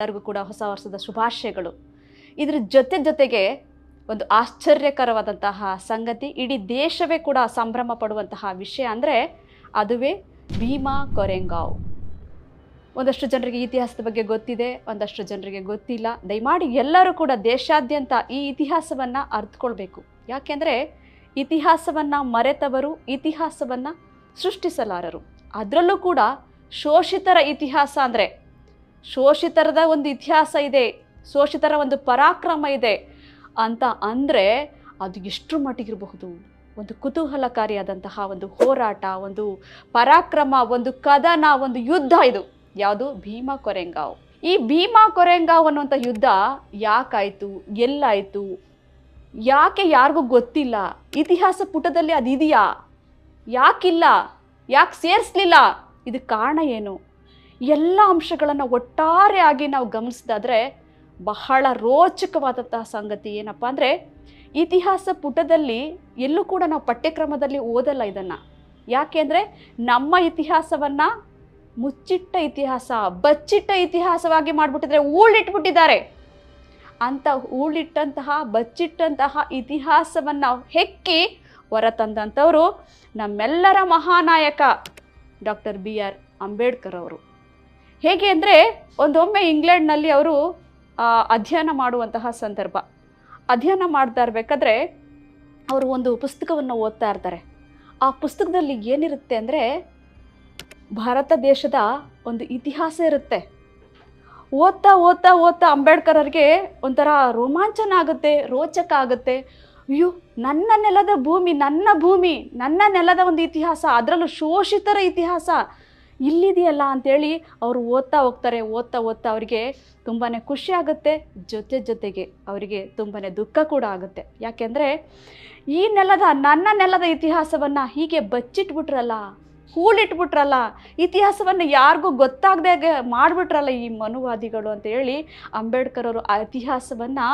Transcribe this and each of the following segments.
ಎಲ್ಲರಿಗೂ ಕೂಡ ಹೊಸ ವರ್ಷದ ಶುಭಾಶಯಗಳು. ಇದರ ಜೊತೆಗೆ ಒಂದು ಆಶ್ಚರ್ಯಕರವಾದಂತಹ ಸಂಗತಿ, ಇಡೀ ದೇಶವೇ ಕೂಡ ಸಂಭ್ರಮ ಪಡುವಂತಹ ವಿಷಯ ಅಂದರೆ ಅದುವೇ ಭೀಮಾ ಕೊರೆಂಗಾವ್. ಒಂದಷ್ಟು ಜನರಿಗೆ ಇತಿಹಾಸದ ಬಗ್ಗೆ ಗೊತ್ತಿದೆ, ಒಂದಷ್ಟು ಜನರಿಗೆ ಗೊತ್ತಿಲ್ಲ. ದಯಮಾಡಿ ಎಲ್ಲರೂ ಕೂಡ ದೇಶಾದ್ಯಂತ ಈ ಇತಿಹಾಸವನ್ನು ಅರ್ಥಕೊಳ್ಬೇಕು. ಯಾಕೆಂದರೆ ಇತಿಹಾಸವನ್ನು ಮರೆತವರು ಇತಿಹಾಸವನ್ನು ಸೃಷ್ಟಿಸಲಾರರು. ಅದರಲ್ಲೂ ಕೂಡ ಶೋಷಿತರ ಇತಿಹಾಸ ಅಂದರೆ ಶೋಷಿತರದ ಒಂದು ಇತಿಹಾಸ ಇದೆ, ಶೋಷಿತರ ಒಂದು ಪರಾಕ್ರಮ ಇದೆ ಅಂತ ಅಂದರೆ ಅದು ಎಷ್ಟರ ಮಟ್ಟಿಗಿರಬಹುದು. ಒಂದು ಕುತೂಹಲಕಾರಿಯಾದಂತಹ ಒಂದು ಹೋರಾಟ, ಒಂದು ಪರಾಕ್ರಮ, ಒಂದು ಕದನ, ಒಂದು ಯುದ್ಧ ಇದು. ಯಾವುದು? ಭೀಮಾ ಕೊರೆಂಗಾವ್. ಈ ಭೀಮಾ ಕೊರೆಂಗಾವ್ ಅನ್ನುವಂಥ ಯುದ್ಧ ಯಾಕಾಯಿತು, ಎಲ್ಲಾಯಿತು, ಯಾಕೆ ಯಾರಿಗೂ ಗೊತ್ತಿಲ್ಲ, ಇತಿಹಾಸ ಪುಟದಲ್ಲಿ ಅದಿದೆಯಾ, ಯಾಕಿಲ್ಲ, ಯಾಕೆ ಸೇರಿಸಲಿಲ್ಲ, ಇದಕ್ಕೆ ಕಾರಣ ಏನು, ಎಲ್ಲ ಅಂಶಗಳನ್ನು ಒಟ್ಟಾರೆಯಾಗಿ ನಾವು ಗಮನಿಸಿದಾದರೆ ಬಹಳ ರೋಚಕವಾದಂತಹ ಸಂಗತಿ ಏನಪ್ಪ ಅಂದರೆ, ಇತಿಹಾಸ ಪುಟದಲ್ಲಿ ಎಲ್ಲೂ ಕೂಡ ನಾವು ಪಠ್ಯಕ್ರಮದಲ್ಲಿ ಓದಲ್ಲ ಇದನ್ನು. ಯಾಕೆಂದರೆ ನಮ್ಮ ಇತಿಹಾಸವನ್ನು ಮುಚ್ಚಿಟ್ಟ ಇತಿಹಾಸ, ಬಚ್ಚಿಟ್ಟ ಇತಿಹಾಸವಾಗಿ ಮಾಡಿಬಿಟ್ಟಿದ್ರೆ, ಊಳಿಟ್ಬಿಟ್ಟಿದ್ದಾರೆ. ಅಂಥ ಊಳಿಟ್ಟಂತಹ ಬಚ್ಚಿಟ್ಟಂತಹ ಇತಿಹಾಸವನ್ನು ಹೆಕ್ಕಿ ಹೊರತಂದಂಥವರು ನಮ್ಮೆಲ್ಲರ ಮಹಾನಾಯಕ ಡಾಕ್ಟರ್ BR ಅಂಬೇಡ್ಕರ್ ಅವರು. ಹೇಗೆ ಅಂದರೆ, ಒಂದೊಮ್ಮೆ ಇಂಗ್ಲೆಂಡ್ನಲ್ಲಿ ಅವರು ಅಧ್ಯಯನ ಮಾಡುವಂತಹ ಸಂದರ್ಭ. ಅಧ್ಯಯನ ಮಾಡ್ತಾ ಇರಬೇಕಾದ್ರೆ ಅವರು ಒಂದು ಪುಸ್ತಕವನ್ನು ಓದ್ತಾ ಇರ್ತಾರೆ. ಆ ಪುಸ್ತಕದಲ್ಲಿ ಏನಿರುತ್ತೆ ಅಂದರೆ, ಭಾರತ ದೇಶದ ಒಂದು ಇತಿಹಾಸ ಇರುತ್ತೆ. ಓದ್ತಾ ಓದ್ತಾ ಓದ್ತಾ ಅಂಬೇಡ್ಕರ್ ಅವರಿಗೆ ಒಂಥರ ರೋಮಾಂಚನ ಆಗುತ್ತೆ, ರೋಚಕ ಆಗುತ್ತೆ. ಅಯ್ಯೋ, ನನ್ನ ನೆಲದ ಭೂಮಿ, ನನ್ನ ನೆಲದ ಒಂದು ಇತಿಹಾಸ, ಅದರಲ್ಲೂ ಶೋಷಿತರ ಇತಿಹಾಸ ಇಲ್ಲಿದೆಯಲ್ಲ ಅಂಥೇಳಿ ಅವರು ಓದ್ತಾ ಹೋಗ್ತಾರೆ. ಓದ್ತಾ ಅವರಿಗೆ ತುಂಬಾ ಖುಷಿ ಆಗುತ್ತೆ, ಜೊತೆಗೆ ಅವರಿಗೆ ತುಂಬಾ ದುಃಖ ಕೂಡ ಆಗುತ್ತೆ. ಯಾಕೆಂದರೆ ಈ ನನ್ನ ನೆಲದ ಇತಿಹಾಸವನ್ನು ಹೀಗೆ ಬಚ್ಚಿಟ್ಬಿಟ್ರಲ್ಲ, ಹೂಳಿಟ್ಬಿಟ್ರಲ್ಲ, ಇತಿಹಾಸವನ್ನು ಯಾರಿಗೂ ಗೊತ್ತಾಗದೆ ಮಾಡಿಬಿಟ್ರಲ್ಲ ಈ ಮನುವಾದಿಗಳು ಅಂತ ಹೇಳಿ ಅಂಬೇಡ್ಕರ್ ಅವರು ಆ ಇತಿಹಾಸವನ್ನು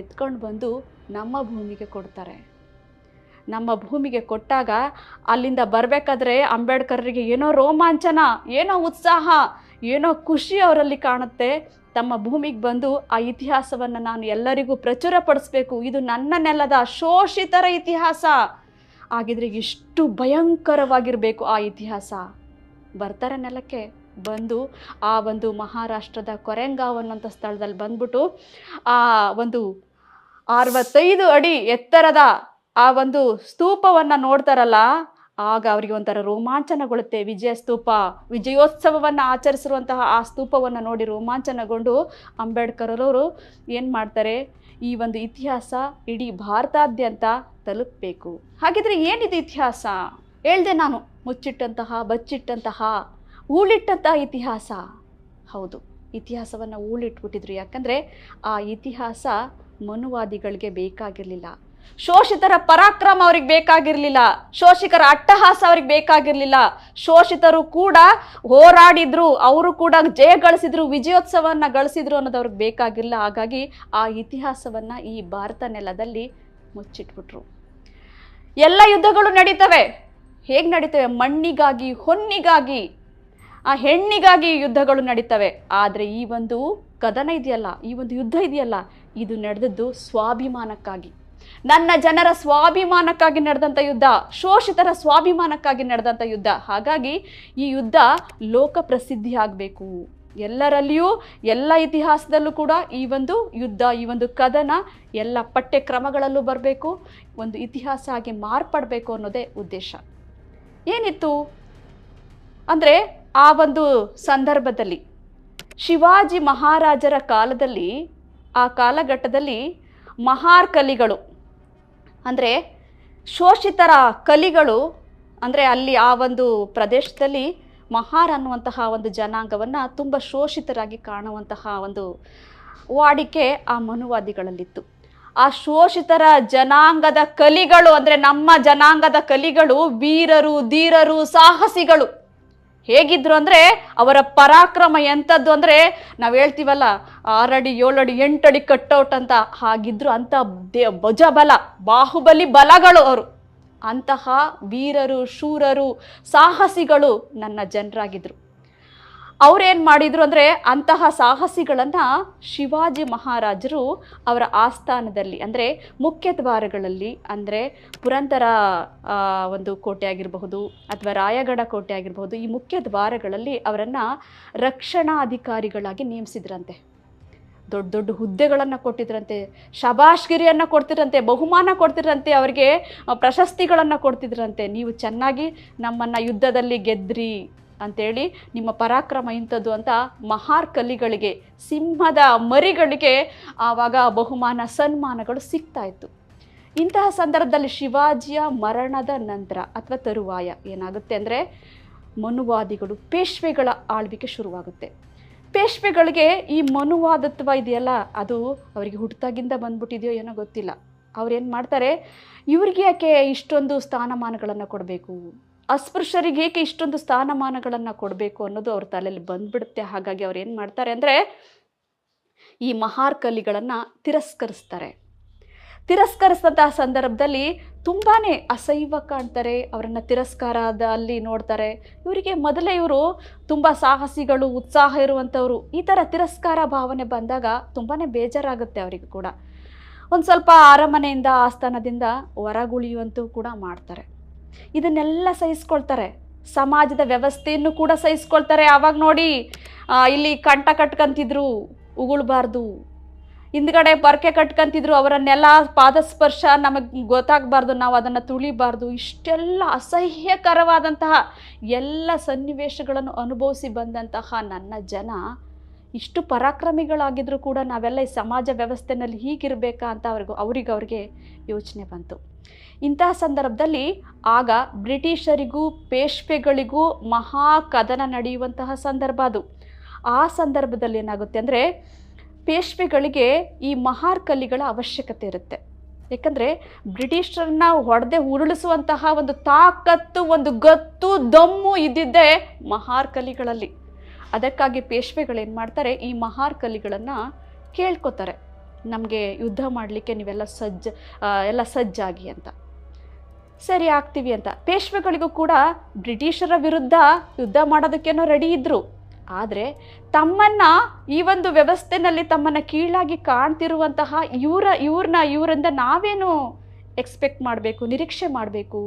ಎತ್ಕೊಂಡು ಬಂದು ನಮ್ಮ ಭೂಮಿಗೆ ಕೊಡ್ತಾರೆ. ನಮ್ಮ ಭೂಮಿಗೆ ಕೊಟ್ಟಾಗ ಅಲ್ಲಿಂದ ಬರಬೇಕಾದ್ರೆ ಅಂಬೇಡ್ಕರ್ರಿಗೆ ಏನೋ ರೋಮಾಂಚನ, ಏನೋ ಉತ್ಸಾಹ, ಏನೋ ಖುಷಿ ಅವರಲ್ಲಿ ಕಾಣುತ್ತೆ. ತಮ್ಮ ಭೂಮಿಗೆ ಬಂದು ಆ ಇತಿಹಾಸವನ್ನು ನಾನು ಎಲ್ಲರಿಗೂ ಪ್ರಚುರಪಡಿಸ್ಬೇಕು, ಇದು ನನ್ನ ನೆಲದ ಶೋಷಿತರ ಇತಿಹಾಸ. ಹಾಗಿದ್ರೆ ಎಷ್ಟು ಭಯಂಕರವಾಗಿರಬೇಕು ಆ ಇತಿಹಾಸ. ಬರ್ತಾರೆ ನೆಲಕ್ಕೆ, ಬಂದು ಆ ಒಂದು ಮಹಾರಾಷ್ಟ್ರದ ಕೊರೆಂಗಾವ್ ಅನ್ನೋಂಥ ಸ್ಥಳದಲ್ಲಿ ಬಂದ್ಬಿಟ್ಟು ಆ ಒಂದು 65 ಅಡಿ ಎತ್ತರದ ಆ ಒಂದು ಸ್ತೂಪವನ್ನು ನೋಡ್ತಾರಲ್ಲ, ಆಗ ಅವರಿಗೆ ಒಂಥರ ರೋಮಾಂಚನಗೊಳ್ಳುತ್ತೆ. ವಿಜಯೋತ್ಸವವನ್ನು ಆಚರಿಸಿರುವಂತಹ ಆ ಸ್ತೂಪವನ್ನು ನೋಡಿ ರೋಮಾಂಚನಗೊಂಡು ಅಂಬೇಡ್ಕರ್ ಅವರು ಏನು ಮಾಡ್ತಾರೆ, ಈ ಒಂದು ಇತಿಹಾಸ ಇಡೀ ಭಾರತಾದ್ಯಂತ ತಲುಪಬೇಕು. ಹಾಗಿದ್ರೆ ಏನಿದೆ ಇತಿಹಾಸ? ಹೇಳ್ದೆ ನಾನು, ಮುಚ್ಚಿಟ್ಟಂತಹ, ಬಚ್ಚಿಟ್ಟಂತಹ, ಊಳಿಟ್ಟಂತಹ ಇತಿಹಾಸ. ಹೌದು, ಇತಿಹಾಸವನ್ನು ಊಳಿಟ್ಬಿಟ್ಟಿದ್ರು. ಯಾಕಂದರೆ ಆ ಇತಿಹಾಸ ಮನುವಾದಿಗಳಿಗೆ ಬೇಕಾಗಿರಲಿಲ್ಲ, ಶೋಷಿತರ ಪರಾಕ್ರಮ ಅವ್ರಿಗೆ ಬೇಕಾಗಿರಲಿಲ್ಲ, ಶೋಷಿತರ ಅಟ್ಟಹಾಸ ಅವ್ರಿಗೆ ಬೇಕಾಗಿರಲಿಲ್ಲ. ಶೋಷಿತರು ಕೂಡ ಹೋರಾಡಿದ್ರು, ಅವರು ಕೂಡ ಜಯ ಗಳಿಸಿದ್ರು, ವಿಜಯೋತ್ಸವವನ್ನು ಗಳಿಸಿದ್ರು ಅನ್ನೋದು ಅವ್ರಿಗೆ ಬೇಕಾಗಿರಲಿಲ್ಲ. ಹಾಗಾಗಿ ಆ ಇತಿಹಾಸವನ್ನು ಈ ಭಾರತ ನೆಲದಲ್ಲಿ ಮುಚ್ಚಿಟ್ಬಿಟ್ರು. ಎಲ್ಲ ಯುದ್ಧಗಳು ನಡೀತವೆ. ಹೇಗೆ ನಡೀತವೆ? ಮಣ್ಣಿಗಾಗಿ, ಹೊನ್ನಿಗಾಗಿ, ಆ ಹೆಣ್ಣಿಗಾಗಿ ಯುದ್ಧಗಳು ನಡೀತವೆ. ಆದರೆ ಈ ಒಂದು ಕದನ ಇದೆಯಲ್ಲ, ಈ ಒಂದು ಯುದ್ಧ ಇದೆಯಲ್ಲ, ಇದು ನಡೆದದ್ದು ಸ್ವಾಭಿಮಾನಕ್ಕಾಗಿ, ನನ್ನ ಜನರ ಸ್ವಾಭಿಮಾನಕ್ಕಾಗಿ ನಡೆದಂಥ ಯುದ್ಧ, ಶೋಷಿತರ ಸ್ವಾಭಿಮಾನಕ್ಕಾಗಿ ನಡೆದಂಥ ಯುದ್ಧ. ಹಾಗಾಗಿ ಈ ಯುದ್ಧ ಲೋಕ ಪ್ರಸಿದ್ಧಿ ಆಗಬೇಕು, ಎಲ್ಲರಲ್ಲಿಯೂ, ಎಲ್ಲ ಇತಿಹಾಸದಲ್ಲೂ ಕೂಡ ಈ ಒಂದು ಯುದ್ಧ, ಈ ಒಂದು ಕದನ ಎಲ್ಲ ಪಠ್ಯಕ್ರಮಗಳಲ್ಲೂ ಬರಬೇಕು, ಒಂದು ಇತಿಹಾಸ ಆಗಿ ಮಾರ್ಪಡಬೇಕು ಅನ್ನೋದೇ ಉದ್ದೇಶ. ಏನಿತ್ತು ಅಂದರೆ, ಆ ಒಂದು ಸಂದರ್ಭದಲ್ಲಿ ಶಿವಾಜಿ ಮಹಾರಾಜರ ಕಾಲದಲ್ಲಿ, ಆ ಕಾಲಘಟ್ಟದಲ್ಲಿ ಮಹಾರ್ ಕಲಿಗಳು ಅಂದರೆ ಶೋಷಿತರ ಕಲಿಗಳು, ಅಂದರೆ ಅಲ್ಲಿ ಆ ಒಂದು ಪ್ರದೇಶದಲ್ಲಿ ಮಹಾರ್ ಅನ್ನುವಂತಹ ಒಂದು ಜನಾಂಗವನ್ನು ತುಂಬ ಶೋಷಿತರಾಗಿ ಕಾಣುವಂತಹ ಒಂದು ವಾಡಿಕೆ ಆ ಮನುವಾದಿಗಳಲ್ಲಿತ್ತು. ಆ ಶೋಷಿತರ ಜನಾಂಗದ ಕಲಿಗಳು ಅಂದರೆ ನಮ್ಮ ಜನಾಂಗದ ಕಲಿಗಳು ವೀರರು, ಧೀರರು, ಸಾಹಸಿಗಳು. ಹೇಗಿದ್ರು ಅಂದರೆ ಅವರ ಪರಾಕ್ರಮ ಎಂಥದ್ದು ಅಂದರೆ, ನಾವು ಹೇಳ್ತೀವಲ್ಲ 6 ಅಡಿ 7 ಅಡಿ 8 ಅಡಿ ಕಟ್ಟೌಟ್ ಅಂತ, ಹಾಗಿದ್ರು. ಅಂಥ ಭುಜಬಲ, ಬಾಹುಬಲಿ ಬಲಗಳು ಅವರು. ಅಂತಹ ವೀರರು, ಶೂರರು, ಸಾಹಸಿಗಳು ನನ್ನ ಜನರಾಗಿದ್ದರು. ಅವ್ರೇನು ಮಾಡಿದರು ಅಂದರೆ ಅಂತಹ ಸಾಹಸಿಗಳನ್ನು ಶಿವಾಜಿ ಮಹಾರಾಜರು ಅವರ ಆಸ್ಥಾನದಲ್ಲಿ ಅಂದರೆ ಮುಖ್ಯ ದ್ವಾರಗಳಲ್ಲಿ, ಅಂದರೆ ಪುರಂದರ ಒಂದು ಕೋಟೆ ಆಗಿರಬಹುದು ಅಥವಾ ರಾಯಗಢ ಕೋಟೆ ಆಗಿರಬಹುದು, ಈ ಮುಖ್ಯ ದ್ವಾರಗಳಲ್ಲಿ ಅವರನ್ನು ರಕ್ಷಣಾಧಿಕಾರಿಗಳಾಗಿ ನೇಮಿಸಿದ್ರಂತೆ. ದೊಡ್ಡ ದೊಡ್ಡ ಹುದ್ದೆಗಳನ್ನು ಕೊಟ್ಟಿದ್ರಂತೆ, ಶಬಾಷ್ಗಿರಿಯನ್ನು ಕೊಡ್ತಿದ್ರಂತೆ, ಬಹುಮಾನ ಕೊಡ್ತಿದ್ರಂತೆ, ಅವರಿಗೆ ಪ್ರಶಸ್ತಿಗಳನ್ನು ಕೊಡ್ತಿದ್ರಂತೆ. ನೀವು ಚೆನ್ನಾಗಿ ನಮ್ಮನ್ನು ಯುದ್ಧದಲ್ಲಿ ಗೆದ್ರಿ ಅಂಥೇಳಿ, ನಿಮ್ಮ ಪರಾಕ್ರಮ ಇಂಥದ್ದು ಅಂತ ಮಹಾರ್ ಕಲಿಗಳಿಗೆ, ಸಿಂಹದ ಮರಿಗಳಿಗೆ ಆವಾಗ ಬಹುಮಾನ ಸನ್ಮಾನಗಳು ಸಿಗ್ತಾಯಿತ್ತು. ಇಂತಹ ಸಂದರ್ಭದಲ್ಲಿ ಶಿವಾಜಿಯ ಮರಣದ ನಂತರ ಅಥವಾ ತರುವಾಯ ಏನಾಗುತ್ತೆ ಅಂದರೆ ಮನುವಾದಿಗಳು, ಪೇಶ್ವೆಗಳ ಆಳ್ವಿಕೆ ಶುರುವಾಗುತ್ತೆ. ಪೇಶ್ವೆಗಳಿಗೆ ಈ ಮನುವಾದತ್ವ ಇದೆಯಲ್ಲ, ಅದು ಅವರಿಗೆ ಹುಟ್ಟಾಗಿಂದ ಬಂದ್ಬಿಟ್ಟಿದೆಯೋ ಏನೋ ಗೊತ್ತಿಲ್ಲ. ಅವ್ರೇನು ಮಾಡ್ತಾರೆ, ಇವ್ರಿಗೆ ಯಾಕೆ ಇಷ್ಟೊಂದು ಸ್ಥಾನಮಾನಗಳನ್ನು ಕೊಡಬೇಕು, ಅಸ್ಪೃಶ್ಯರಿಗೆ ಏಕೆ ಇಷ್ಟೊಂದು ಸ್ಥಾನಮಾನಗಳನ್ನು ಕೊಡಬೇಕು ಅನ್ನೋದು ಅವ್ರ ತಲೆಯಲ್ಲಿ ಬಂದ್ಬಿಡುತ್ತೆ. ಹಾಗಾಗಿ ಅವ್ರು ಏನು ಮಾಡ್ತಾರೆ ಅಂದರೆ ಈ ಮಹಾರ್ ಕಲಿಗಳನ್ನು ತಿರಸ್ಕರಿಸ್ತಾರೆ. ತಿರಸ್ಕರಿಸಿದಂತಹ ಸಂದರ್ಭದಲ್ಲಿ ತುಂಬಾ ಅಸಹ್ಯ ಕಾಣ್ತಾರೆ, ಅವರನ್ನು ತಿರಸ್ಕಾರದಲ್ಲಿ ನೋಡ್ತಾರೆ. ಇವರಿಗೆ ಮೊದಲೇ ಇವರು ತುಂಬ ಸಾಹಸಿಗಳು, ಉತ್ಸಾಹ ಇರುವಂಥವ್ರು. ಈ ಥರ ತಿರಸ್ಕಾರ ಭಾವನೆ ಬಂದಾಗ ತುಂಬಾ ಬೇಜಾರಾಗುತ್ತೆ ಅವರಿಗೂ ಕೂಡ. ಒಂದು ಸ್ವಲ್ಪ ಅರಮನೆಯಿಂದ, ಆಸ್ಥಾನದಿಂದ ಹೊರಗುಳಿಯುವಂತೂ ಕೂಡ ಮಾಡ್ತಾರೆ. ಇದನ್ನೆಲ್ಲ ಸಹಿಸ್ಕೊಳ್ತಾರೆ, ಸಮಾಜದ ವ್ಯವಸ್ಥೆಯನ್ನು ಕೂಡ ಸಹಿಸ್ಕೊಳ್ತಾರೆ. ಆವಾಗ ನೋಡಿ, ಇಲ್ಲಿ ಕಂಠ ಕಟ್ಕೊಂತಿದ್ರು, ಉಗುಳಬಾರ್ದು, ಹಿಂದ್ಗಡೆ ಪರ್ಕೆ ಕಟ್ಕೊಂತಿದ್ರು, ಅವರನ್ನೆಲ್ಲ ಪಾದಸ್ಪರ್ಶ ನಮಗೆ ಗೊತ್ತಾಗಬಾರ್ದು, ನಾವು ಅದನ್ನು ತುಳಿಬಾರ್ದು. ಇಷ್ಟೆಲ್ಲ ಅಸಹ್ಯಕರವಾದಂತಹ ಎಲ್ಲ ಸನ್ನಿವೇಶಗಳನ್ನು ಅನುಭವಿಸಿ ಬಂದಂತಹ ನನ್ನ ಜನ ಇಷ್ಟು ಪರಾಕ್ರಮಿಗಳಾಗಿದ್ದರೂ ಕೂಡ ನಾವೆಲ್ಲ ಈ ಸಮಾಜ ವ್ಯವಸ್ಥೆಯಲ್ಲಿ ಹೀಗಿರಬೇಕಾ ಅಂತ ಅವ್ರಿಗೆ ಯೋಚನೆ ಬಂತು. ಇಂತಹ ಸಂದರ್ಭದಲ್ಲಿ ಆಗ ಬ್ರಿಟಿಷರಿಗೂ ಪೇಶ್ವೆಗಳಿಗೂ ಮಹಾ ಕದನ ನಡೆಯುವಂತಹ ಸಂದರ್ಭ ಅದು. ಆ ಸಂದರ್ಭದಲ್ಲಿ ಏನಾಗುತ್ತೆ ಅಂದರೆ ಪೇಶ್ವೆಗಳಿಗೆ ಈ ಮಹಾರ್ ಕಲಿಗಳ ಅವಶ್ಯಕತೆ ಇರುತ್ತೆ. ಯಾಕಂದರೆ ಬ್ರಿಟಿಷರನ್ನ ಹೊಡೆದೇ ಉರುಳಿಸುವಂತಹ ಒಂದು ತಾಕತ್ತು, ಒಂದು ಗತ್ತು, ದಮ್ಮು ಇದ್ದಿದ್ದೇ ಮಹಾರ್ ಕಲಿಗಳಲ್ಲಿ. ಅದಕ್ಕಾಗಿ ಪೇಶ್ವೆಗಳೇನು ಮಾಡ್ತಾರೆ, ಈ ಮಹಾರ್ ಕಲಿಗಳನ್ನು ಕೇಳ್ಕೊತಾರೆ, ನಮಗೆ ಯುದ್ಧ ಮಾಡಲಿಕ್ಕೆ ನೀವೆಲ್ಲ ಸಜ್ಜಾಗಿ ಅಂತ. ಸರಿ ಆಗ್ತೀವಿ ಅಂತ. ಪೇಶ್ವೆಗಳಿಗೂ ಕೂಡ ಬ್ರಿಟಿಷರ ವಿರುದ್ಧ ಯುದ್ಧ ಮಾಡೋದಕ್ಕೇನೋ ರೆಡಿ ಇದ್ದರು. ಆದರೆ ತಮ್ಮನ್ನು ಈ ಒಂದು ವ್ಯವಸ್ಥೆಯಲ್ಲಿ ತಮ್ಮನ್ನು ಕೀಳಾಗಿ ಕಾಣ್ತಿರುವಂತಹ ಇವರಿಂದ ನಾವೇನು ಎಕ್ಸ್ಪೆಕ್ಟ್ ಮಾಡಬೇಕು, ನಿರೀಕ್ಷೆ ಮಾಡಬೇಕು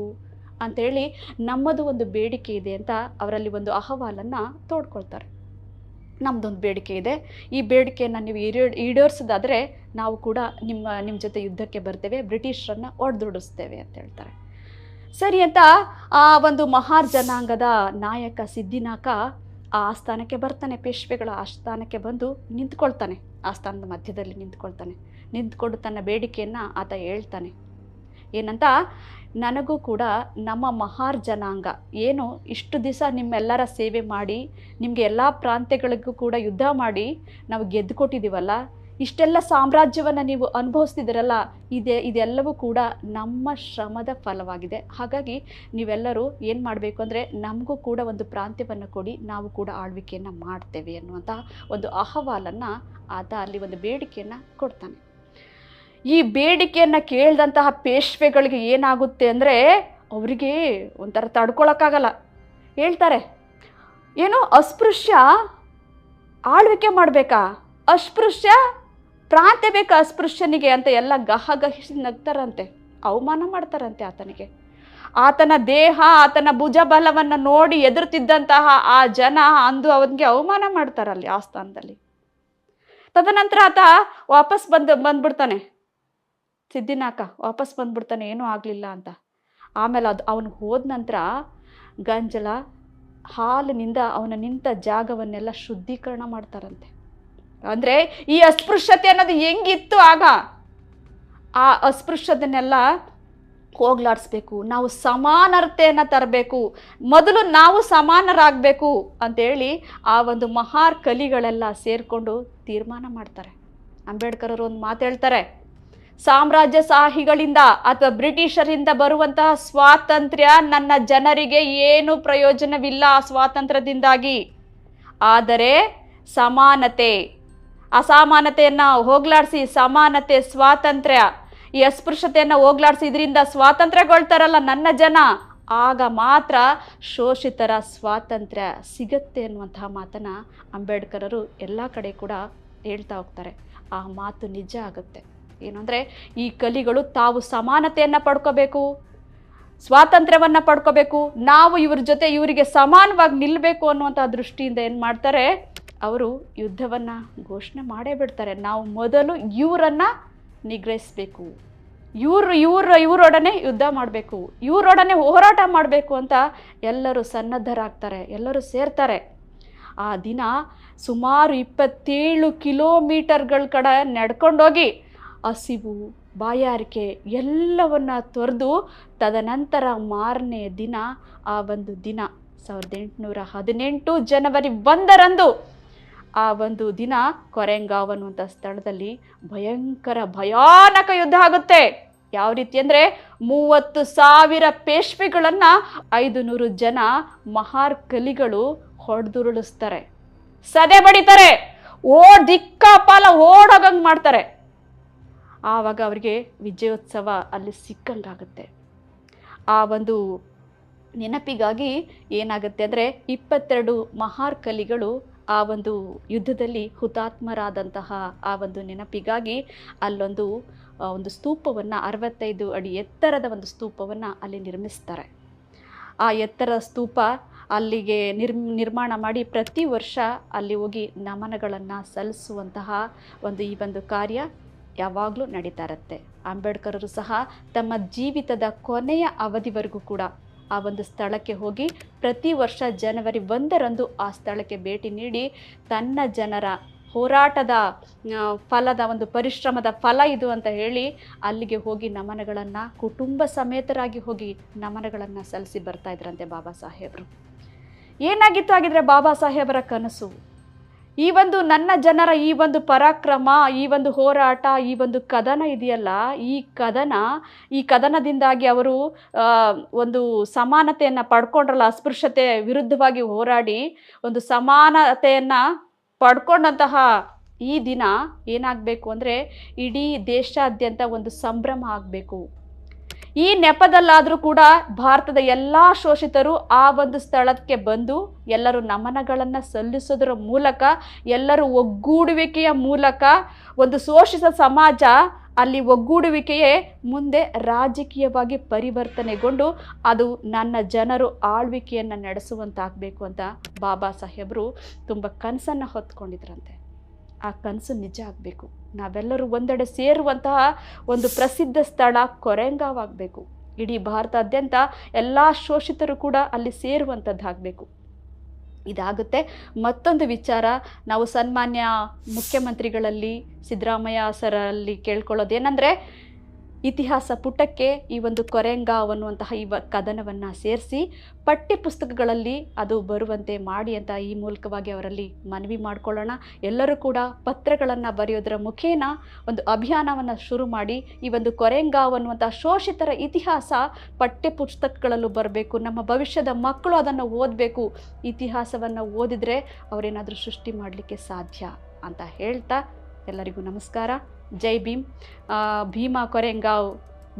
ಅಂಥೇಳಿ ನಮ್ಮದು ಒಂದು ಬೇಡಿಕೆ ಇದೆ ಅಂತ ಅವರಲ್ಲಿ ಒಂದು ಅಹವಾಲನ್ನು ತೋಡ್ಕೊಳ್ತಾರೆ. ನಮ್ಮದೊಂದು ಬೇಡಿಕೆ ಇದೆ, ಈ ಬೇಡಿಕೆಯನ್ನು ನೀವು ಈಡೇರಿಸೋದಾದರೆ ನಾವು ಕೂಡ ನಿಮ್ಮ ಜೊತೆ ಯುದ್ಧಕ್ಕೆ ಬರ್ತೇವೆ, ಬ್ರಿಟಿಷರನ್ನು ಹೊಡೆದುಡಿಸ್ತೇವೆ ಅಂತ ಹೇಳ್ತಾರೆ. ಸರಿ ಅಂತ ಆ ಒಂದು ಮಹಾರ್ ಜನಾಂಗದ ನಾಯಕ ಸಿದ್ದಿನಾಕ ಆ ಆಸ್ಥಾನಕ್ಕೆ ಬರ್ತಾನೆ. ಪೇಶ್ವೆಗಳ ಆಸ್ಥಾನಕ್ಕೆ ಬಂದು ನಿಂತ್ಕೊಳ್ತಾನೆ, ಆಸ್ಥಾನದ ಮಧ್ಯದಲ್ಲಿ ನಿಂತ್ಕೊಂಡು ತನ್ನ ಬೇಡಿಕೆಯನ್ನು ಆತ ಹೇಳ್ತಾನೆ. ಏನಂತ, ನನಗೂ ಕೂಡ ನಮ್ಮ ಮಹಾರ್ ಜನಾಂಗ ಏನು ಇಷ್ಟು ದಿವಸ ನಿಮ್ಮೆಲ್ಲರ ಸೇವೆ ಮಾಡಿ, ನಿಮಗೆ ಎಲ್ಲ ಪ್ರಾಂತ್ಯಗಳಿಗೂ ಕೂಡ ಯುದ್ಧ ಮಾಡಿ ನಾವು ಗೆದ್ದು ಕೊಟ್ಟಿದ್ದೀವಲ್ಲ, ಇಷ್ಟೆಲ್ಲ ಸಾಮ್ರಾಜ್ಯವನ್ನು ನೀವು ಅನುಭವಿಸ್ತಿದ್ದೀರಲ್ಲ, ಇದೆಲ್ಲವೂ ಕೂಡ ನಮ್ಮ ಶ್ರಮದ ಫಲವಾಗಿದೆ. ಹಾಗಾಗಿ ನೀವೆಲ್ಲರೂ ಏನು ಮಾಡಬೇಕು ಅಂದರೆ ನಮಗೂ ಕೂಡ ಒಂದು ಪ್ರಾಂತ್ಯವನ್ನು ಕೊಡಿ, ನಾವು ಕೂಡ ಆಳ್ವಿಕೆಯನ್ನು ಮಾಡ್ತೇವೆ ಅನ್ನುವಂಥ ಒಂದು ಅಹವಾಲನ್ನು ಆತ ಅಲ್ಲಿ ಒಂದು ಬೇಡಿಕೆಯನ್ನು ಕೊಡ್ತಾನೆ. ಈ ಬೇಡಿಕೆಯನ್ನು ಕೇಳಿದಂತಹ ಪೇಶ್ವೆಗಳಿಗೆ ಏನಾಗುತ್ತೆ ಅಂದರೆ ಅವರಿಗೆ ಒಂಥರ ತಡ್ಕೊಳಕ್ಕಾಗಲ್ಲ. ಹೇಳ್ತಾರೆ, ಏನು ಅಸ್ಪೃಶ್ಯ ಆಳ್ವಿಕೆ ಮಾಡಬೇಕಾ, ಅಸ್ಪೃಶ್ಯ ಪ್ರಾಂತ್ಯ ಬೇಕಾ ಅಸ್ಪೃಶ್ಯನಿಗೆ ಅಂತ ಎಲ್ಲ ಗಹಗಹಿಸಿ ನಗ್ತಾರಂತೆ, ಅವಮಾನ ಮಾಡ್ತಾರಂತೆ ಆತನಿಗೆ. ಆತನ ದೇಹ, ಆತನ ಭುಜಬಲವನ್ನು ನೋಡಿ ಎದುರುತ್ತಿದ್ದಂತಹ ಆ ಜನ ಅಂದು ಅವನಿಗೆ ಅವಮಾನ ಮಾಡ್ತಾರಲ್ಲಿ ಆಸ್ಥಾನದಲ್ಲಿ. ತದನಂತರ ಆತ ವಾಪಸ್ ಬಂದ್ಬಿಡ್ತಾನೆ, ಸಿದ್ದಿನಾಕ ವಾಪಸ್ ಬಂದ್ಬಿಡ್ತಾನೆ, ಏನೂ ಆಗಲಿಲ್ಲ ಅಂತ. ಆಮೇಲೆ ಅವನು ಹೋದ ನಂತರ ಗಂಜಲ ಹಾಲಿನಿಂದ ಅವನ ನಿಂತ ಜಾಗವನ್ನೆಲ್ಲ ಶುದ್ಧೀಕರಣ ಮಾಡ್ತಾರಂತೆ. ಅಂದರೆ ಈ ಅಸ್ಪೃಶ್ಯತೆ ಅನ್ನೋದು ಹೆಂಗಿತ್ತು ಆಗ, ಆ ಅಸ್ಪೃಶ್ಯತೆನೆಲ್ಲ ಹೋಗ್ಲಾಡಿಸ್ಬೇಕು, ನಾವು ಸಮಾನತೆಯನ್ನು ತರಬೇಕು, ಮೊದಲು ನಾವು ಸಮಾನರಾಗಬೇಕು ಅಂತೇಳಿ ಆ ಒಂದು ಮಹಾರ್ ಕಲಿಗಳೆಲ್ಲ ಸೇರಿಕೊಂಡು ತೀರ್ಮಾನ ಮಾಡ್ತಾರೆ. ಅಂಬೇಡ್ಕರ್ ಅವರು ಒಂದು ಮಾತು ಹೇಳ್ತಾರೆ, ಸಾಮ್ರಾಜ್ಯಶಾಹಿಗಳಿಂದ ಅಥವಾ ಬ್ರಿಟಿಷರಿಂದ ಬರುವಂತಹ ಸ್ವಾತಂತ್ರ್ಯ ನನ್ನ ಜನರಿಗೆ ಏನು ಪ್ರಯೋಜನವಿಲ್ಲ ಆ ಸ್ವಾತಂತ್ರ್ಯದಿಂದಾಗಿ. ಆದರೆ ಸಮಾನತೆ, ಅಸಮಾನತೆಯನ್ನು ಹೋಗ್ಲಾಡಿಸಿ ಸಮಾನತೆ, ಸ್ವಾತಂತ್ರ್ಯ, ಈ ಅಸ್ಪೃಶ್ಯತೆಯನ್ನು ಹೋಗ್ಲಾಡಿಸಿ ಇದರಿಂದ ಸ್ವಾತಂತ್ರ್ಯಗೊಳ್ತಾರಲ್ಲ ನನ್ನ ಜನ, ಆಗ ಮಾತ್ರ ಶೋಷಿತರ ಸ್ವಾತಂತ್ರ್ಯ ಸಿಗತ್ತೆ ಅನ್ನುವಂತಹ ಮಾತನ್ನು ಅಂಬೇಡ್ಕರರು ಎಲ್ಲ ಕಡೆ ಕೂಡ ಹೇಳ್ತಾ ಹೋಗ್ತಾರೆ. ಆ ಮಾತು ನಿಜ ಆಗುತ್ತೆ. ಏನಂದರೆ ಈ ಕಲಿಗಳು ತಾವು ಸಮಾನತೆಯನ್ನು ಪಡ್ಕೋಬೇಕು, ಸ್ವಾತಂತ್ರ್ಯವನ್ನು ಪಡ್ಕೋಬೇಕು, ನಾವು ಇವ್ರ ಜೊತೆ ಇವರಿಗೆ ಸಮಾನವಾಗಿ ನಿಲ್ಲಬೇಕು ಅನ್ನುವಂಥ ದೃಷ್ಟಿಯಿಂದ ಏನು ಮಾಡ್ತಾರೆ, ಅವರು ಯುದ್ಧವನ್ನು ಘೋಷಣೆ ಮಾಡೇ ಬಿಡ್ತಾರೆ. ನಾವು ಮೊದಲು ಇವರನ್ನು ನಿಗ್ರಹಿಸಬೇಕು, ಇವರೊಡನೆ ಯುದ್ಧ ಮಾಡಬೇಕು, ಇವರೊಡನೆ ಹೋರಾಟ ಮಾಡಬೇಕು ಅಂತ ಎಲ್ಲರೂ ಸನ್ನದ್ಧರಾಗ್ತಾರೆ, ಎಲ್ಲರೂ ಸೇರ್ತಾರೆ. ಆ ದಿನ ಸುಮಾರು 27 ಕಿಲೋಮೀಟರ್ಗಳ ಕಡೆ ನಡ್ಕೊಂಡೋಗಿ ಹಸಿವು, ಬಾಯಾರಿಕೆ ಎಲ್ಲವನ್ನು ತೊರೆದು ತದನಂತರ ಮಾರನೇ ದಿನ, ಆ ಒಂದು ದಿನ 1818 ಜನವರಿ 1ರಂದು ಆ ಒಂದು ದಿನ ಕೊರೆಂಗಾವ್ ಅನ್ನುವಂಥ ಸ್ಥಳದಲ್ಲಿ ಭಯಾನಕ ಯುದ್ಧ ಆಗುತ್ತೆ. ಯಾವ ರೀತಿ ಅಂದರೆ 30,000 ಪೇಶ್ವೆಗಳನ್ನು 500 ಜನ ಮಹಾರ್ ಕಲಿಗಳು ಹೊಡೆದುರುಳಿಸ್ತಾರೆ, ಸದೆ ಬಡಿತಾರೆ, ದಿಕ್ಕಾಪಾಲ ಓಡೋಗಂಗೆ ಮಾಡ್ತಾರೆ. ಆವಾಗ ಅವರಿಗೆ ವಿಜಯೋತ್ಸವ ಅಲ್ಲಿ ಸಿಕ್ಕಂಗಾಗುತ್ತೆ. ಆ ಒಂದು ನೆನಪಿಗಾಗಿ ಏನಾಗುತ್ತೆ ಅಂದರೆ 22 ಮಹಾರ್ ಕಲಿಗಳು ಆ ಒಂದು ಯುದ್ಧದಲ್ಲಿ ಹುತಾತ್ಮರಾದಂತಹ ಆ ಒಂದು ನೆನಪಿಗಾಗಿ ಅಲ್ಲೊಂದು ಒಂದು ಸ್ತೂಪವನ್ನು 65 ಅಡಿ ಎತ್ತರದ ಒಂದು ಸ್ತೂಪವನ್ನು ಅಲ್ಲಿ ನಿರ್ಮಿಸ್ತಾರೆ. ಆ ಎತ್ತರ ಸ್ತೂಪ ಅಲ್ಲಿಗೆ ನಿರ್ಮಾಣ ಮಾಡಿ ಪ್ರತಿ ವರ್ಷ ಅಲ್ಲಿ ಹೋಗಿ ನಮನಗಳನ್ನು ಸಲ್ಲಿಸುವಂತಹ ಈ ಒಂದು ಕಾರ್ಯ ಯಾವಾಗಲೂ ನಡೀತಾ ಇರುತ್ತೆ. ಅಂಬೇಡ್ಕರರು ಸಹ ತಮ್ಮ ಜೀವಿತದ ಕೊನೆಯ ಅವಧಿವರೆಗೂ ಕೂಡ ಆ ಒಂದು ಸ್ಥಳಕ್ಕೆ ಹೋಗಿ ಪ್ರತಿ ವರ್ಷ ಜನವರಿ 1ರಂದು ಆ ಸ್ಥಳಕ್ಕೆ ಭೇಟಿ ನೀಡಿ ತನ್ನ ಜನರ ಹೋರಾಟದ ಫಲದ ಒಂದು ಪರಿಶ್ರಮದ ಫಲ ಇದು ಅಂತ ಹೇಳಿ ಅಲ್ಲಿಗೆ ಹೋಗಿ ನಮನಗಳನ್ನು ಕುಟುಂಬ ಸಮೇತರಾಗಿ ಹೋಗಿ ನಮನಗಳನ್ನು ಸಲ್ಲಿಸಿ ಬರ್ತಾ ಇದ್ರಂತೆ ಬಾಬಾ ಸಾಹೇಬರು. ಏನಾಗಿತ್ತು ಆಗಿದ್ರೆ ಬಾಬಾ ಸಾಹೇಬರ ಕನಸು? ಈ ಒಂದು ನನ್ನ ಜನರ ಈ ಒಂದು ಪರಾಕ್ರಮ, ಈ ಒಂದು ಹೋರಾಟ, ಈ ಒಂದು ಕದನ ಇದೆಯಲ್ಲ, ಈ ಕದನದಿಂದಾಗಿ ಅವರು ಒಂದು ಸಮಾನತೆಯನ್ನು ಪಡ್ಕೊಂಡ್ರಲ್ಲ, ಅಸ್ಪೃಶ್ಯತೆ ವಿರುದ್ಧವಾಗಿ ಹೋರಾಡಿ ಒಂದು ಸಮಾನತೆಯನ್ನು ಪಡ್ಕೊಂಡಂತಹ ಈ ದಿನ ಏನಾಗಬೇಕು ಅಂದರೆ ಇಡೀ ದೇಶಾದ್ಯಂತ ಒಂದು ಸಂಭ್ರಮ ಆಗಬೇಕು. ಈ ನೆಪದಲ್ಲಾದರೂ ಕೂಡ ಭಾರತದ ಎಲ್ಲ ಶೋಷಿತರು ಆ ಒಂದು ಸ್ಥಳಕ್ಕೆ ಬಂದು ಎಲ್ಲರೂ ನಮನಗಳನ್ನು ಸಲ್ಲಿಸೋದರ ಮೂಲಕ, ಎಲ್ಲರೂ ಒಗ್ಗೂಡುವಿಕೆಯ ಮೂಲಕ ಒಂದು ಶೋಷಿತ ಸಮಾಜ ಅಲ್ಲಿ ಒಗ್ಗೂಡುವಿಕೆಯೇ ಮುಂದೆ ರಾಜಕೀಯವಾಗಿ ಪರಿವರ್ತನೆಗೊಂಡು ಅದು ನನ್ನ ಜನರು ಆಳ್ವಿಕೆಯನ್ನು ನಡೆಸುವಂತಾಗಬೇಕು ಅಂತ ಬಾಬಾ ಸಾಹೇಬರು ತುಂಬ ಕನಸನ್ನು ಹೊತ್ಕೊಂಡಿದ್ರಂತೆ. ಆ ಕನಸು ನಿಜ ಆಗಬೇಕು. ನಾವೆಲ್ಲರೂ ಒಂದೆಡೆ ಸೇರುವಂತಹ ಒಂದು ಪ್ರಸಿದ್ಧ ಸ್ಥಳ ಕೊರೆಂಗಾವ್ ಆಗಬೇಕು. ಇಡೀ ಭಾರತಾದ್ಯಂತ ಎಲ್ಲ ಶೋಷಿತರು ಕೂಡ ಅಲ್ಲಿ ಸೇರುವಂಥದ್ದಾಗಬೇಕು. ಇದಾಗುತ್ತೆ. ಮತ್ತೊಂದು ವಿಚಾರ, ನಾವು ಸನ್ಮಾನ್ಯ ಮುಖ್ಯಮಂತ್ರಿಗಳಲ್ಲಿ ಸಿದ್ದರಾಮಯ್ಯ ಸರಲ್ಲಿ ಕೇಳ್ಕೊಳ್ಳೋದೇನೆಂದರೆ, ಇತಿಹಾಸ ಪುಟಕ್ಕೆ ಈ ಒಂದು ಕೊರೆಂಗಾವ್ ಅನ್ನುವಂತಹ ಈ ಕದನವನ್ನು ಸೇರಿಸಿ ಪಠ್ಯಪುಸ್ತಕಗಳಲ್ಲಿ ಅದು ಬರುವಂತೆ ಮಾಡಿ ಅಂತ ಈ ಮೂಲಕವಾಗಿ ಅವರಲ್ಲಿ ಮನವಿ ಮಾಡಿಕೊಳ್ಳೋಣ. ಎಲ್ಲರೂ ಕೂಡ ಪತ್ರಗಳನ್ನು ಬರೆಯೋದರ ಮುಖೇನ ಒಂದು ಅಭಿಯಾನವನ್ನು ಶುರು ಮಾಡಿ ಈ ಒಂದು ಕೊರೆಂಗಾವ್ ಅನ್ನುವಂಥ ಶೋಷಿತರ ಇತಿಹಾಸ ಪಠ್ಯಪುಸ್ತಕಗಳಲ್ಲೂ ಬರಬೇಕು. ನಮ್ಮ ಭವಿಷ್ಯದ ಮಕ್ಕಳು ಅದನ್ನು ಓದಬೇಕು. ಇತಿಹಾಸವನ್ನು ಓದಿದರೆ ಅವರೇನಾದರೂ ಸೃಷ್ಟಿ ಮಾಡಲಿಕ್ಕೆ ಸಾಧ್ಯ ಅಂತ ಹೇಳ್ತಾ ಎಲ್ಲರಿಗೂ ನಮಸ್ಕಾರ. ಜೈ ಭೀಮ್. ಭೀಮಾ ಕೊರೆಂಗಾವ್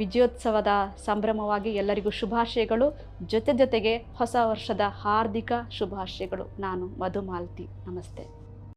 ವಿಜಯೋತ್ಸವದ ಸಂಭ್ರಮವಾಗಿ ಎಲ್ಲರಿಗೂ ಶುಭಾಶಯಗಳು. ಜೊತೆಗೆ ಹೊಸ ವರ್ಷದ ಹಾರ್ದಿಕ ಶುಭಾಶಯಗಳು. ನಾನು ಮಧುಮಾಲತಿ. ನಮಸ್ತೆ.